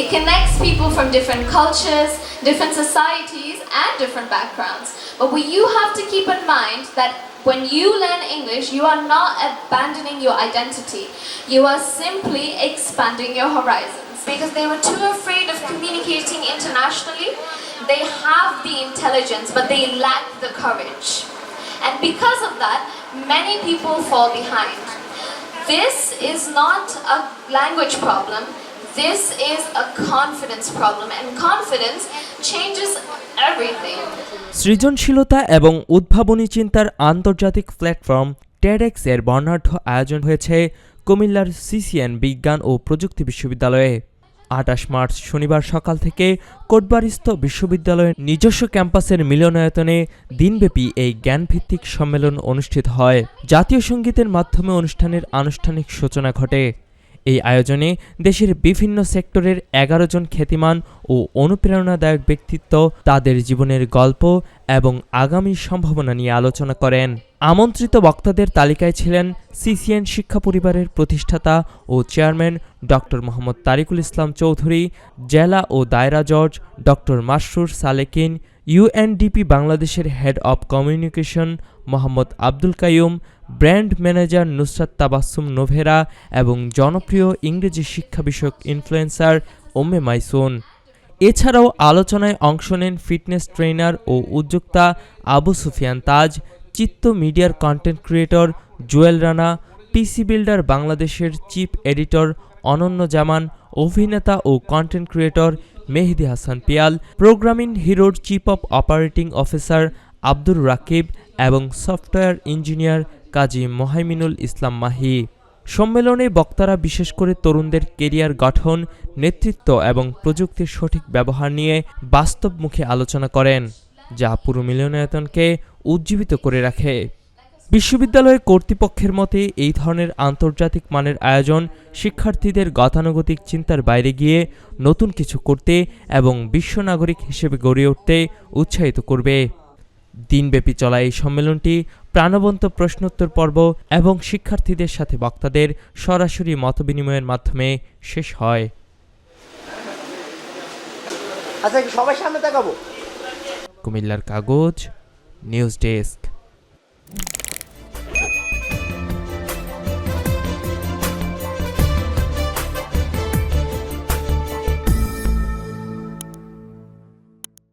It connects people from different cultures, different societies, and different backgrounds. But you have to keep in mind that when you learn English, you are not abandoning your identity. You are simply expanding your horizons. Because they were too afraid of communicating internationally, they have the intelligence, but they lack the courage. And because of that, many people fall behind. This is not a language problem. This is a confidence problem, and confidence changes everything. সৃজনশীলতা এবং উদ্ভাবনী চিন্তার আন্তর্জাতিক platform TEDx এর বর্ণাঢ্য আয়োজন হয়েছে কুমিল্লার সিসিএন বিজ্ঞান ও প্রযুক্তি বিশ্ববিদ্যালয়ে। ২৮ মার্চ শনিবার সকাল থেকে কোটবাড়িস্থ বিশ্ববিদ্যালয়ের নিজস্ব ক্যাম্পাসের মিলনায়তনে দিনব্যাপী এই জ্ঞানভিত্তিক সম্মেলন অনুষ্ঠিত হয়। জাতীয় সঙ্গীতের মাধ্যমে অনুষ্ঠানের আনুষ্ঠানিক সূচনা ঘটে। এই আয়োজনে দেশের বিভিন্ন সেক্টরের ১১ জন খ্যাতিমান ও অনুপ্রেরণাদায়ক ব্যক্তিত্ব তাদের জীবনের গল্প এবং আগামী সম্ভাবনা নিয়ে আলোচনা করেন। আমন্ত্রিত বক্তাদের তালিকায় ছিলেন সিসিএন শিক্ষা পরিবারের প্রতিষ্ঠাতা ও চেয়ারম্যান ডক্টর মোহাম্মদ তারিকুল ইসলাম চৌধুরী, জেলা ও দায়রা জজ ডক্টর মাসরুর সালেকিন, ইউএনডিপি বাংলাদেশের head of communication Mohammad Abdul Kaiyum, brand manager Nusrat Tabassum Novera এবং জনপ্রিয় ইংরেজি শিক্ষা বিষয়ক ইনফ্লুয়েন্সার উম্মে মাইসুন। এছাড়াও আলোচনায় অংশ নেন ফিটনেস ট্রেনার ও উদ্যোক্তা আবু সুফিয়ান তাজ, চিত্ত মিডিয়ার কন্টেন্ট ক্রিয়েটর জুয়েল রানা, পিসি বিল্ডার বাংলাদেশের চিফ এডিটর অনন্য জামান, অভিনেতা ও কন্টেন্ট ক্রিয়েটর মেহেদী হাসান পিয়াল, প্রোগ্রামিং হিরোর chief of operating officer Abdur Rakib এবং সফটওয়্যার ইঞ্জিনিয়ার কাজী মোহাইমিনুল ইসলাম মাহি। সম্মেলনে বক্তারা বিশেষ করে তরুণদের কেরিয়ার গঠন, নেতৃত্ব এবং প্রযুক্তির সঠিক ব্যবহার নিয়ে বাস্তবমুখী আলোচনা করেন, যা পুরো মিলনায়তনকে উজ্জীবিত করে রাখে। বিশ্ববিদ্যালয় কর্তৃপক্ষের মতে এই ধরনের আন্তর্জাতিক মানের আয়োজন শিক্ষার্থীদের গতানুগতিক চিন্তার বাইরে গিয়ে নতুন কিছু করতে এবং বিশ্ব নাগরিক হিসেবে গড়ে উঠতে উৎসাহিত করবে। দিনব্যাপী চলা এই সম্মেলনটি প্রাণবন্ত প্রশ্নোত্তর পর্ব এবং শিক্ষার্থীদের সাথে বক্তাদের সরাসরি মতবিনিময়ের মাধ্যমে শেষ হয়। সবাই সামনে তাকাবো। কুমিল্লার কাগজ নিউজ ডেস্ক।